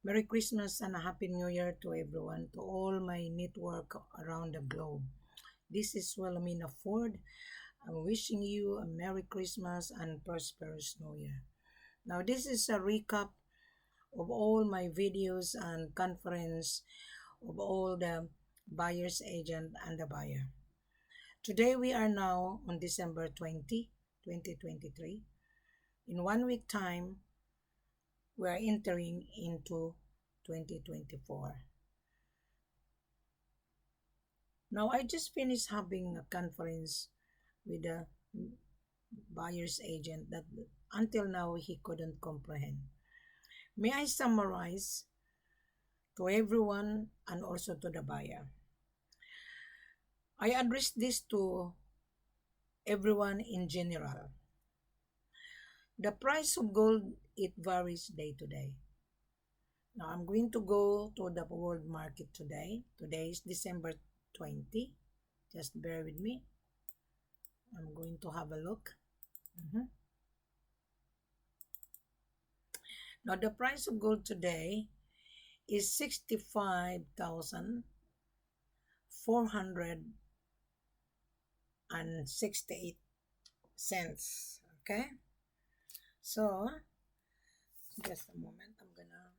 Merry Christmas and a Happy New Year to everyone, to all my network around the globe. This is Wilhelmina Ford. I'm wishing you a Merry Christmas and prosperous New Year. Now, this is a recap of all my videos and conference of all the buyer's agent and the buyer. Today, we are now on December 2023. In 1 week time, we are entering into 2024. Now, I just finished having a conference with the buyer's agent that until now he couldn't comprehend. May I summarize to everyone and also to the buyer? I address this to everyone in general. The price of gold, it varies day to day. Now, I'm going to go to the world market today. Today is December 20. Just bear with me. I'm going to have a look. Now, the price of gold today is 65,468 cents. Okay? So, just a moment. I'm gonna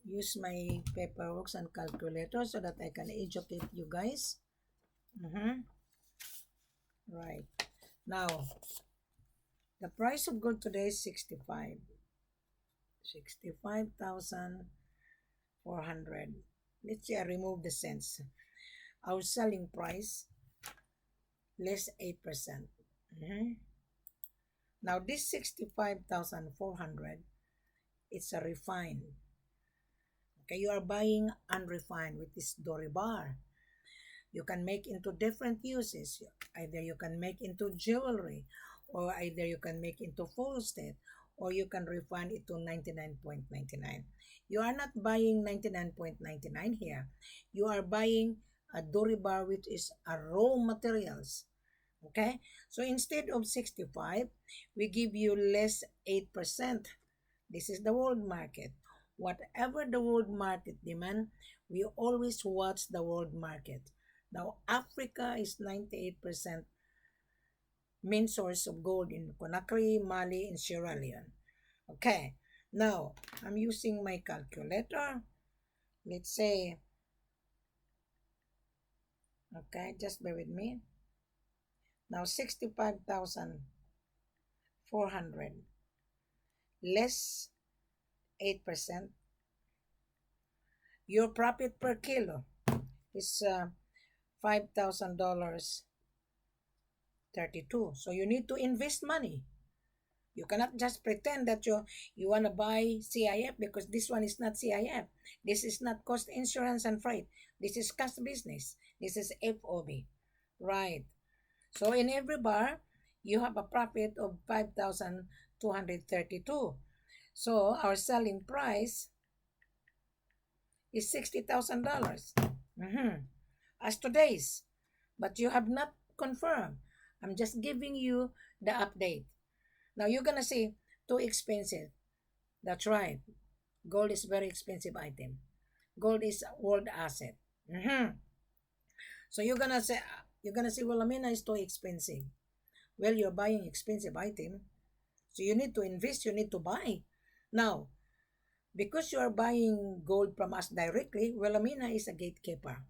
use my paperwork and calculator so that I can educate you guys. Right. Now, the price of gold today is 65,400. Let's say I remove the cents. Our selling price less 8%. Now, this 65,400, it's a refined. Okay, you are buying unrefined with this Dore bar. You can make into different uses. Either you can make into jewelry, or either you can make into full state, or you can refine it to 99.99. You are not buying 99.99 here. You are buying a Dore bar, which is a raw materials. Okay, so instead of 65, we give you less 8%. This is the world market. Whatever the world market demand, we always watch the world market. Now, Africa is 98% main source of gold in Conakry, Mali, and Sierra Leone. Okay, now I'm using my calculator. Let's say, okay, just bear with me. Now, 65,400 less 8%. Your profit per kilo is $5,000 32. So you need to invest money. You cannot just pretend that you want to buy CIF, because this one is not CIF. This is not cost insurance and freight. This is cash business. This is FOB. Right. So in every bar, you have a profit of 5,232. So our selling price is $60,000. As today's. But you have not confirmed. I'm just giving you the update. Now you're gonna say, too expensive. That's right. Gold is very expensive item. Gold is a world asset. So you're gonna say, well, Amina, is too expensive. Well, you're buying expensive item, so you need to invest. You need to buy. Now, because you are buying gold from us directly, Wilhelmina is a gatekeeper.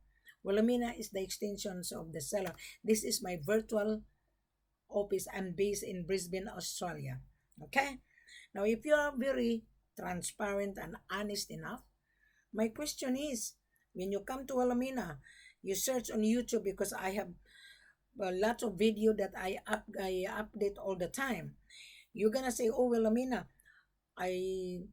Wilhelmina is the extensions of the seller. This is my virtual office. I'm based in Brisbane, Australia. Okay? Now, if you are very transparent and honest enough, my question is, when you come to Wilhelmina, you search on YouTube, because I have a lot of video that I update all the time. You're gonna say, oh, Wilhelmina, I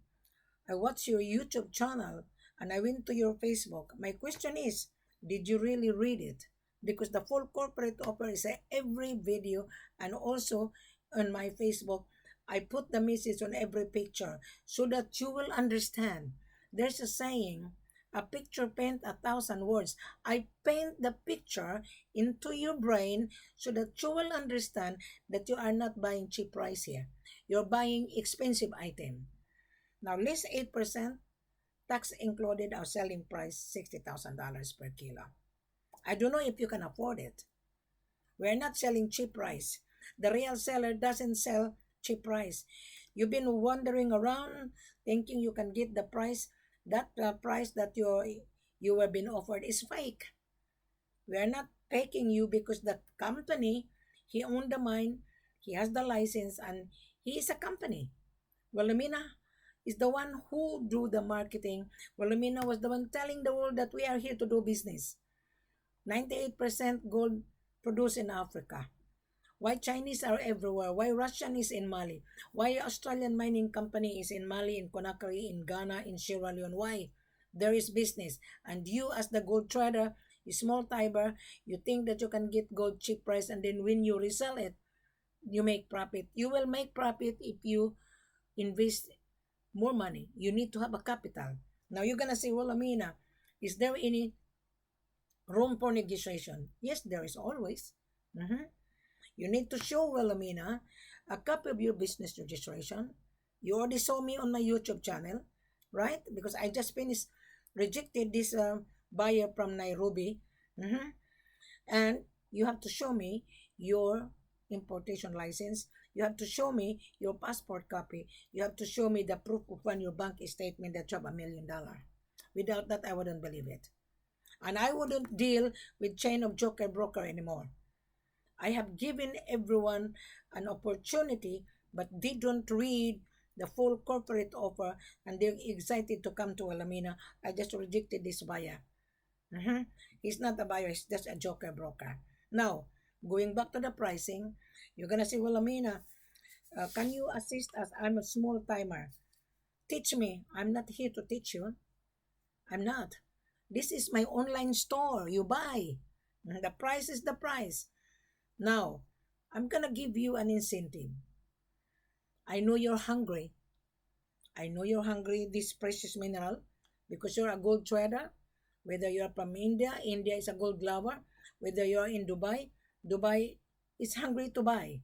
watched your YouTube channel and I went to your Facebook. My question is, did you really read it? Because the full corporate offer is every video, and also on my Facebook, I put the message on every picture so that you will understand. There's a saying, a picture paint 1,000 words. I paint the picture into your brain so that you will understand that you are not buying cheap price here. You're buying expensive item. Now, less 8%, tax included, our selling price $60,000 per kilo. I don't know if you can afford it. We're not selling cheap rice. The real seller doesn't sell cheap rice. You've been wandering around thinking you can get the price. That price that you were being offered is fake. We are not taking you because the company, he owned the mine, he has the license, and he is a company. Wilhelmina is the one who do the marketing. Wilhelmina was the one telling the world that we are here to do business. 98% gold produced in Africa. Why Chinese are everywhere? Why Russian is in Mali? Why Australian mining company is in Mali, in Conakry, in Ghana, in Sierra Leone? Why? There is business. And you as the gold trader, you small timer, you think that you can get gold cheap price, and then when you resell it, you make profit. You will make profit if you invest more money. You need to have a capital. Now you're gonna say, well, Amina, is there any room for negotiation? Yes, there is always. Mhm. You need to show, well, Amina, a copy of your business registration. You already saw me on my YouTube channel, right? Because I just finished rejected this buyer from Nairobi. Mhm. And you have to show me your importation license. You have to show me your passport copy. You have to show me the proof of when your bank statement that you have $1 million. Without that, I wouldn't believe it. And I wouldn't deal with chain of joker broker anymore. I have given everyone an opportunity, but they don't read the full corporate offer and they're excited to come to Alamina. I just rejected this buyer. Mhm. He's not a buyer, he's just a joker broker. Now, going back to the pricing, you're gonna say, well, Amina, can you assist us? I'm a small timer. Teach me. I'm not here to teach you. I'm not. This is my online store. You buy. The price is the price. Now, I'm gonna give you an incentive. I know you're hungry. I know you're hungry this precious mineral because you're a gold trader. Whether you're from India, India is a gold lover. Whether you're in Dubai, Dubai is hungry to buy.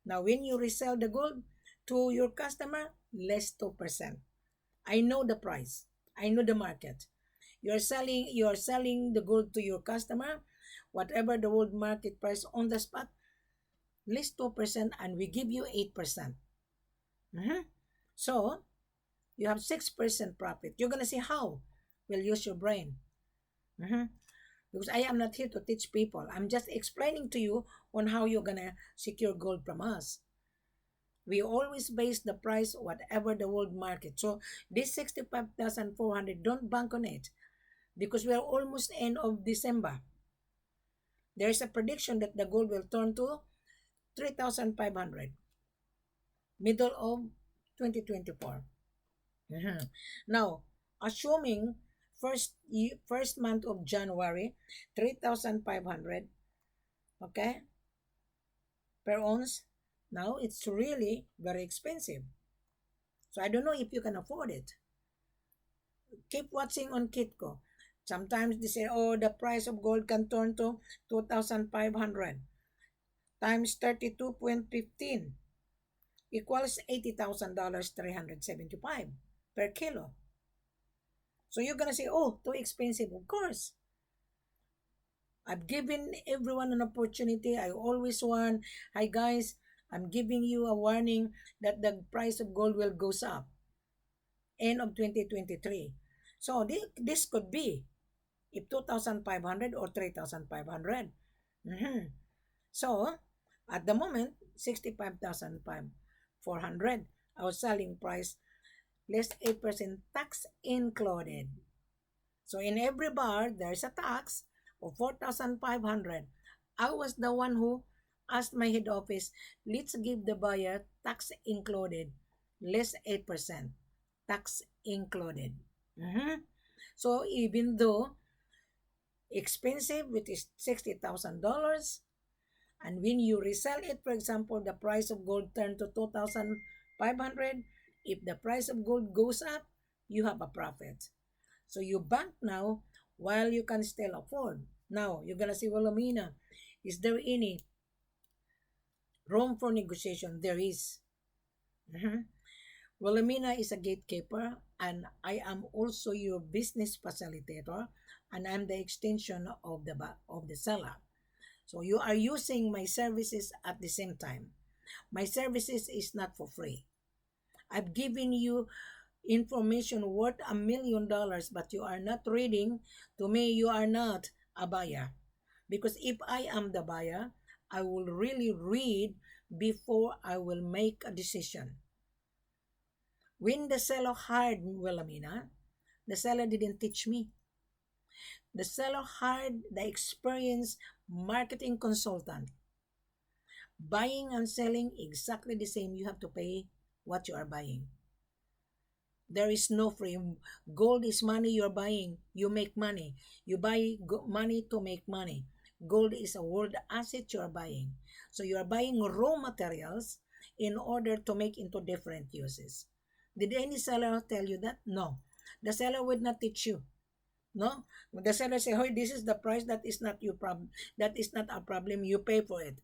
Now, when you resell the gold to your customer, less 2%. I know the price. I know the market. You're selling the gold to your customer, whatever the world market price on the spot, less 2%, and we give you 8%. Mhm. So you have 6% profit. You're gonna say how? Well, use your brain. Mhm. Because I am not here to teach people. I'm just explaining to you on how you're gonna secure gold from us. We always base the price whatever the world market. So this 65,400, don't bank on it because we are almost end of December. There is a prediction that the gold will turn to 3,500 middle of 2024. Mhm. Now, assuming first month of January, 3,500, okay, per ounce. Now it's really very expensive. So I don't know if you can afford it. Keep watching on Kitco. Sometimes they say, oh, the price of gold can turn to 2,500 times 32.15 equals $80,000, 375 per kilo. So you're gonna say, oh, too expensive. Of course. I've given everyone an opportunity. I always warn, hi guys, I'm giving you a warning that the price of gold will goes up end of 2023. So this could be if 2,500 or 3,500. Mm-hmm. So at the moment, 65,400 our selling price, less 8% tax included. So in every bar, there's a tax of 4,500. I was the one who asked my head office, let's give the buyer tax included, less 8%, tax included. Mhm. So even though expensive, which is $60,000, and when you resell it, for example, the price of gold turned to 2,500, if the price of gold goes up, you have a profit. So you bank now while you can still afford. Now, you're going to say, well, Amina, is there any room for negotiation? There is. Mhm. Well, Amina is a gatekeeper. and I am also your business facilitator, and I'm the extension of the seller. So you are using my services at the same time. My services is not for free. I've given you information worth $1 million, but you are not reading. To me, you are not a buyer. Because if I am the buyer, I will really read before I will make a decision. When the seller hired Wilhelmina, the seller didn't teach me. The seller hired the experienced marketing consultant. Buying and selling exactly the same. You have to pay what you are buying. There is no free. Gold is money you're buying. You make money. You buy money to make money. Gold is a world asset you're buying. So you are buying raw materials in order to make into different uses. Did any seller tell you that? No. The seller would not teach you. No. The seller say, "Hey, this is the price. That is not your problem. That is not a problem. You pay for it."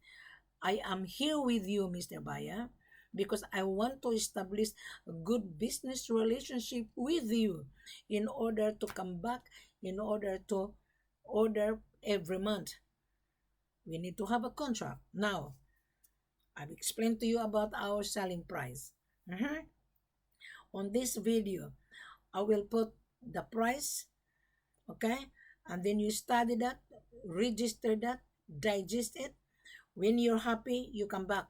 I am here with you, Mr. Baya, because I want to establish a good business relationship with you in order to come back, in order to order every month. We need to have a contract. Now, I've explained to you about our selling price. Mhm. On this video, I will put the price, okay? And then you study that, register that, digest it. When you're happy, you come back.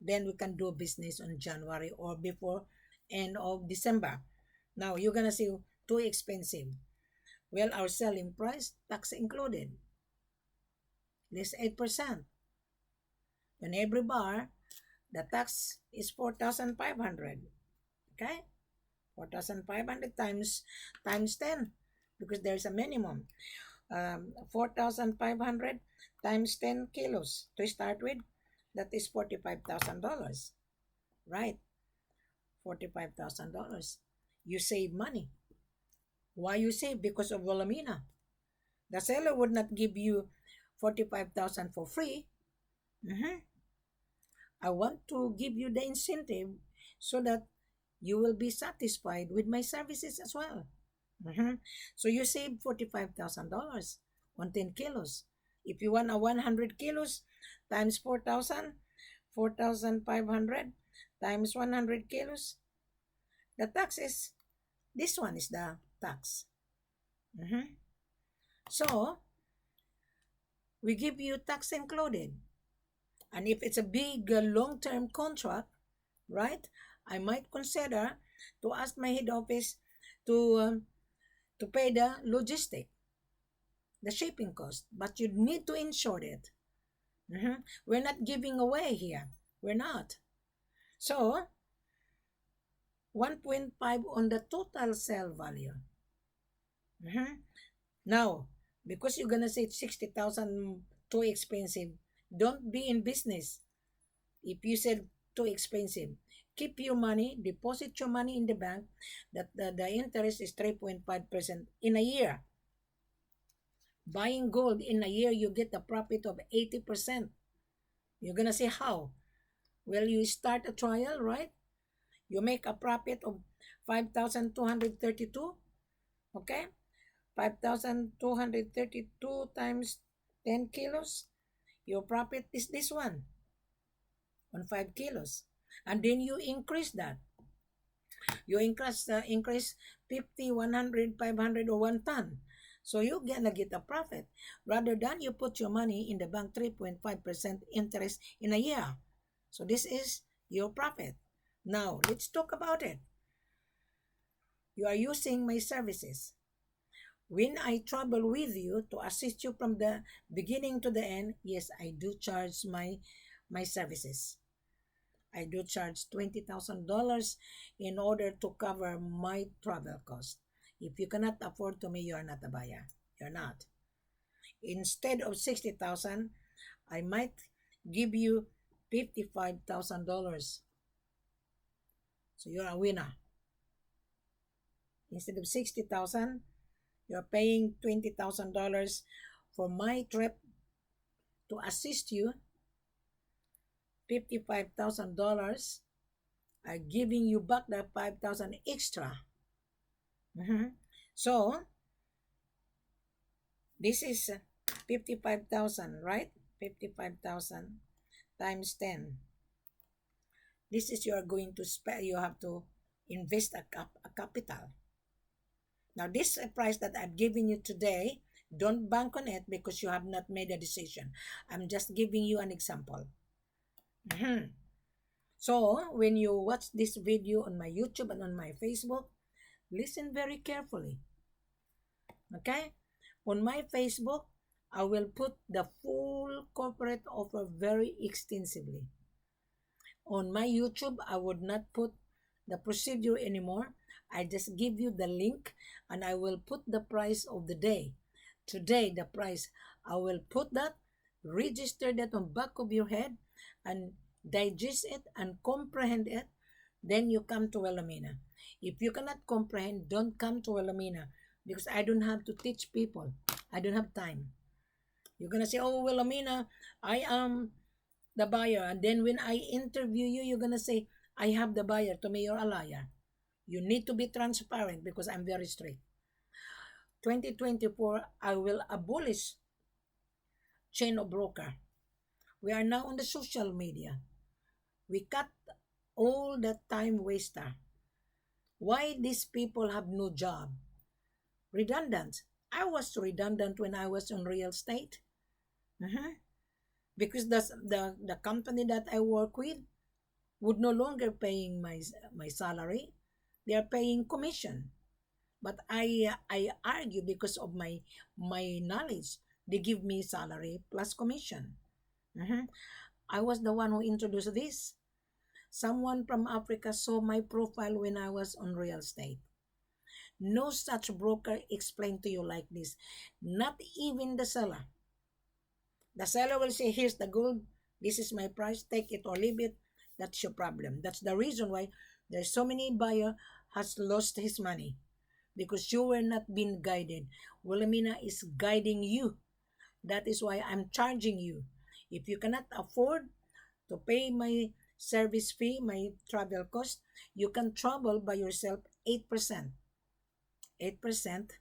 Then we can do business on January or before end of December. Now you're gonna say too expensive. Well, our selling price, tax included, less 8%. On every bar, the tax is 4,500. Okay, 4,500 times 10, because there's a minimum. 4,500 times 10 kilos to start with. That is $45,000. Right? $45,000. You save money. Why you save? Because of Wilhelmina. The seller would not give you 45,000 for free. Mhm. I want to give you the incentive so that you will be satisfied with my services as well. Mhm. So you save $45,000 on 10 kilos. If you want a 100 kilos times 4,000, 4,500 times 100 kilos, the tax is, this one is the tax. Mhm. So, we give you tax included. And if it's a big long-term contract, right, I might consider to ask my head office to um, to pay the logistic, the shipping cost. But you need to insure it. We're not giving away here. We're not. So, 1.5 on the total sale value. Mhm. Now, because you're gonna say 60,000 too expensive, don't be in business. If you said too expensive, keep your money, deposit your money in the bank. That the interest is 3.5% in a year. Buying gold in a year, you get a profit of 80%. You're gonna say how? Well, you start a trial, right? You make a profit of 5,232. Okay, 5,232 times 10 kilos. Your profit is this one on 5 kilos. And then you increase that. You increase 50, 100, 500, or 1 ton. So you're gonna get a profit rather than you put your money in the bank 3.5% interest in a year. So this is your profit. Now let's talk about it. You are using my services. When I travel with you to assist you from the beginning to the end, yes, I do charge my services. I do charge $20,000 in order to cover my travel cost. If you cannot afford to me, you are not a buyer. You're not. Instead of 60,000, I might give you $55,000. So you're a winner. Instead of 60,000, you're paying $20,000 for my trip to assist you. $55,000 are giving you back the 5,000 extra. Mhm. So this is 55,000, right? 55,000 times 10. This is you are going to spend, you have to invest a capital. Now, this price that I've given you today, don't bank on it because you have not made a decision. I'm just giving you an example. Mhm. So, when you watch this video on my YouTube and on my Facebook, listen very carefully. Okay? On my Facebook, I will put the full corporate offer very extensively. On my YouTube, I would not put the procedure anymore. I just give you the link and I will put the price of the day. Today, the price. I will put that, register that on back of your head and digest it and comprehend it. Then you come to Wilhelmina. If you cannot comprehend, don't come to Wilhelmina because I don't have to teach people. I don't have time. You're gonna say, "Oh, Wilhelmina, I am the buyer," and then when I interview you, you're gonna say, "I have the buyer." To me, you're a liar. You need to be transparent because I'm very strict. 2024, I will abolish chain of broker. We are now on the social media. We cut all the time waster. Why these people have no job? Redundant. I was redundant when I was on real estate. Mhm. Because the company that I work with would no longer paying my salary. They are paying commission. But I argue because of my knowledge. They give me salary plus commission. Mhm. I was the one who introduced this. Someone from Africa saw my profile when I was on real estate. No such broker explained to you like this. Not even the seller. The seller will say, "Here's the gold. This is my price. Take it or leave it." That's your problem. That's the reason why there's so many buyer has lost his money because you were not being guided. Wilhelmina is guiding you. That is why I'm charging you. If you cannot afford to pay my service fee, my travel cost, you can travel by yourself 8%. 8%,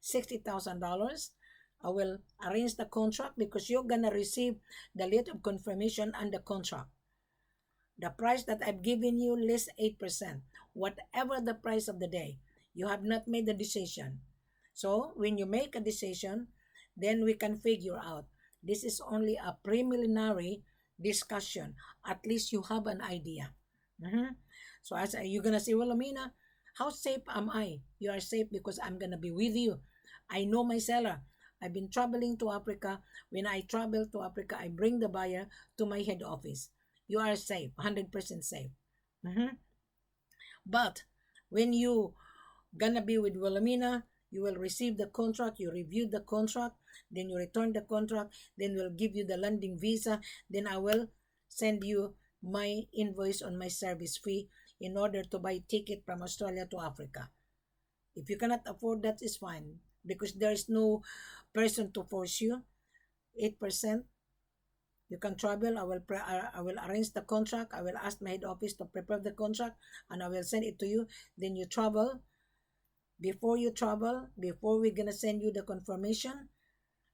$60,000. I will arrange the contract because you're gonna receive the letter of confirmation and the contract. The price that I've given you less 8%. Whatever the price of the day, you have not made the decision. So when you make a decision, then we can figure out. This is only a preliminary discussion. At least you have an idea. Mhm. So as you're gonna say, "Well, Amina, how safe am I?" You are safe because I'm gonna be with you. I know my seller. I've been traveling to Africa. When I travel to Africa, I bring the buyer to my head office. You are safe, 100% safe. Mhm. But when you gonna be with Wilhelmina, you will receive the contract, you review the contract, then you return the contract, then we'll give you the landing visa, then I will send you my invoice on my service fee in order to buy ticket from Australia to Africa. If you cannot afford that, is fine because there is no person to force you. 8%, you can travel. I will arrange the contract. I will ask my head office to prepare the contract and I will send it to you. Then you travel. Before you travel, before we're gonna send you the confirmation,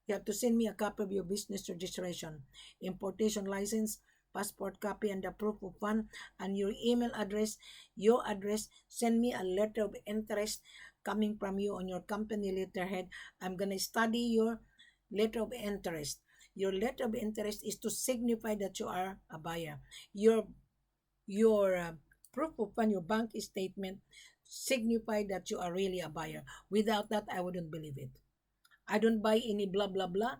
you have to send me a copy of your business registration, importation license, passport copy, and the proof of fund, and your email address, your address. Send me a letter of interest coming from you on your company letterhead. I'm gonna study your letter of interest. Your letter of interest is to signify that you are a buyer. Your proof of fund, your bank statement, signify that you are really a buyer. Without that, I wouldn't believe it. I don't buy any blah blah blah.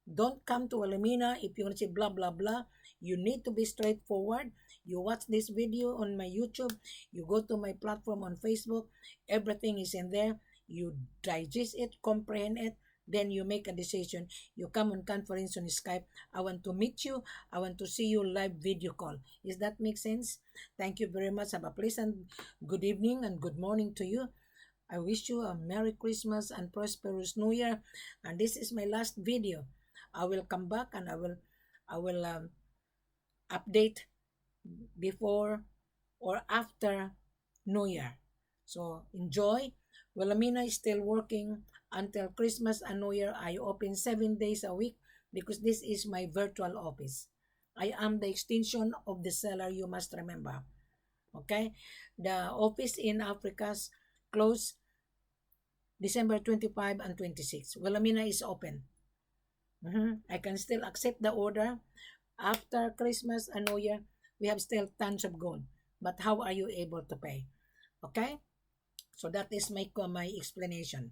Don't come to Alamina if you want to say blah blah blah. You need to be straightforward. You watch this video on my YouTube. You go to my platform on Facebook. Everything is in there. You digest it, comprehend it. Then you make a decision. You come on conference on Skype. I want to meet you. I want to see you live video call. Does that make sense? Thank you very much. Have a pleasant good evening and good morning to you. I wish you a Merry Christmas and prosperous New Year. And this is my last video. I will come back and I will update before or after New Year. So enjoy. Wilhelmina is still working until Christmas and New Year. I open 7 days a week because this is my virtual office. I am the extension of the seller, you must remember. Okay? The office in Africa's closed December 25 and 26. Wilhelmina is open. I can still accept the order. After Christmas and New Year, we have still tons of gold. But how are you able to pay? Okay? So that is my explanation.